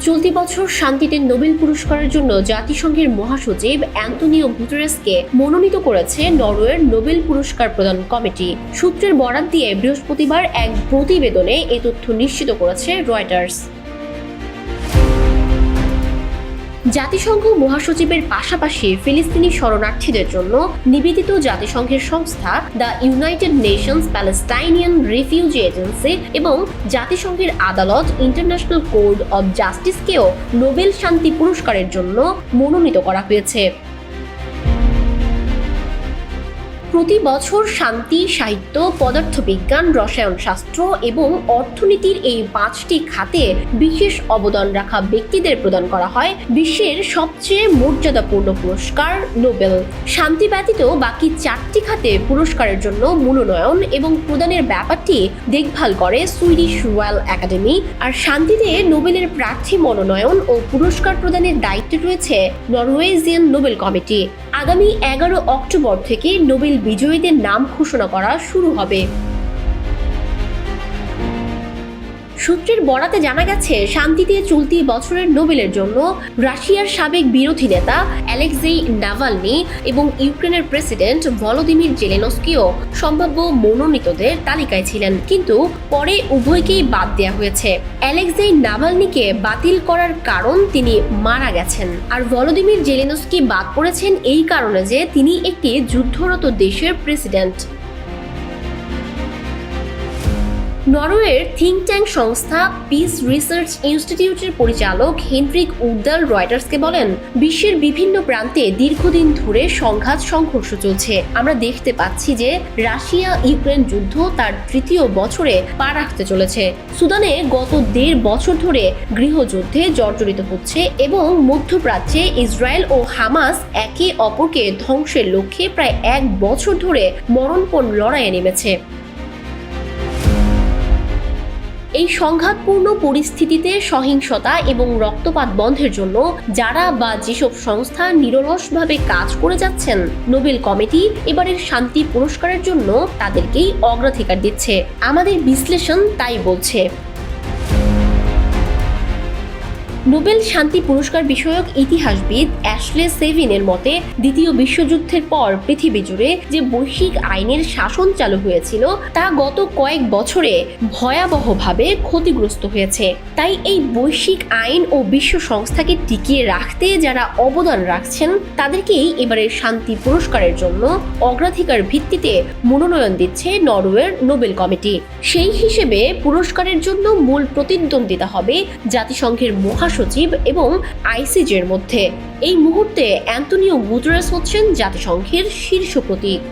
চলতি বছর শান্তিতে নোবেল পুরস্কারের জন্য জাতিসংঘের মহাসচিব অ্যান্তোনিও গুতেরেসকে মনোনীত করেছে নরওয়ের নোবেল পুরস্কার প্রদান কমিটি। সূত্রের বরাত দিয়ে বৃহস্পতিবার এক প্রতিবেদনে এ তথ্য নিশ্চিত করেছে রয়টার্স। জাতিসংঘ মহাসচিবের পাশাপাশি ফিলিস্তিনি শরণার্থীদের জন্য নিবেদিত জাতিসংঘের সংস্থা the United Nations Palestinian refugee agency এবং জাতিসংঘের আদালত ইন্টারন্যাশনাল কোর্ট অব জাস্টিসকেও নোবেল শান্তি পুরস্কারের জন্য মনোনীত করা হয়েছে। প্রতি বছর শান্তি, সাহিত্য, পদার্থবিজ্ঞান, রসায়নশাস্ত্র এবং অর্থনীতির এই 5টি খাতে বিশেষ অবদান রাখা ব্যক্তিদের প্রদান করা হয় বিশ্বের সবচেয়ে মর্যাদাপূর্ণ পুরস্কার নোবেল। শান্তি ব্যতীত বাকি 4টি খাতে পুরস্কারের জন্য মনোনয়ন এবং প্রদানের ব্যাপারটি দেখভাল করে সুইডিশ রয়্যাল একাডেমি, আর শান্তিতে নোবেলের প্রার্থী মনোনয়ন ও পুরস্কার প্রদানের দায়িত্বে রয়েছে নরওয়েজিয়ান নোবেল কমিটি। আগামী 11 অক্টোবর থেকে নোবেল বিজয়ীদের নাম ঘোষণা করা শুরু হবে। সূত্রের বরাতে জানা গেছে, শান্তিতে চলতি বছরের নোবেলের জন্য রাশিয়ার সাবেক বিরোধী নেতা অ্যালেক্সেই নাভালনি এবং ইউক্রেনের প্রেসিডেন্ট ভলোদিমির জেলেনস্কিও সম্ভাব্য মনোনীতদের তালিকায় ছিলেন, কিন্তু পরে উভয়কেই বাদ দেওয়া হয়েছে। অ্যালেক্সেই নাভালনিকে বাতিল করার কারণ তিনি মারা গেছেন, আর ভলোদিমির জেলেনস্কি বাদ পড়েছেন এই কারণে যে তিনি একটি যুদ্ধরত দেশের প্রেসিডেন্ট। নরওয়ের থিঙ্ক ট্যাঙ্ক সংস্থা পিস রিসার্চ ইনস্টিটিউটের পরিচালক হেনরিক উডদাল রয়টার্সকে বলেন, বিশ্বের বিভিন্ন প্রান্তে দীর্ঘদিন ধরে সংঘর্ষ চলছে। আমরা দেখতে পাচ্ছি যে রাশিয়া ইউক্রেন যুদ্ধ তার 3য় বছরে পা রাখতে চলেছে। সুদানে গত 1.5 বছর ধরে গৃহযুদ্ধে জর্জরিত হচ্ছে এবং মধ্যপ্রাচ্যে ইসরায়েল ও হামাস একে অপরকে ধ্বংসের লক্ষ্যে প্রায় 1 বছর ধরে মরণপণ লড়াইয়ে নেমেছে। এই সংঘাতপূর্ণ পরিস্থিতিতে সহিংসতা এবং রক্তপাত বন্ধের জন্য যারা বা যেসব সংস্থা নিরলসভাবে কাজ করে যাচ্ছেন, নোবেল কমিটি এবারের শান্তি পুরস্কারের জন্য তাদেরকেই অগ্রাধিকার দিচ্ছে। আমাদের বিশ্লেষণ তাই বলছে। নোবেল শান্তি পুরস্কার বিষয়ক ইতিহাসবিদ অ্যাশলে সেভিনের মতে, দ্বিতীয় বিশ্বযুদ্ধের পর পৃথিবী জুড়ে যে বৈশ্বিক আইনের শাসন চালু হয়েছিল তা গত কয়েক বছরে ভয়াবহভাবে ক্ষতিগ্রস্ত হয়েছে। তাই এই বৈশ্বিক আইন ও বিশ্ব সংস্থাকে টিকিয়ে রাখতে যারা অবদান রাখছেন তাদেরকেই এবারের শান্তি পুরস্কারের জন্য অগ্রাধিকার ভিত্তিতে মনোনয়ন দিচ্ছে নরওয়ের নোবেল কমিটি। সেই হিসেবে পুরস্কারের জন্য মূল প্রতিদ্বন্দ্বিতা হবে জাতিসংঘের মহাসচিব এবং আইসিজের মধ্যে। এই মুহূর্তে অ্যান্তোনিও গুতেরেস হচ্ছেন জাতিসংঘের শীর্ষ প্রতীক।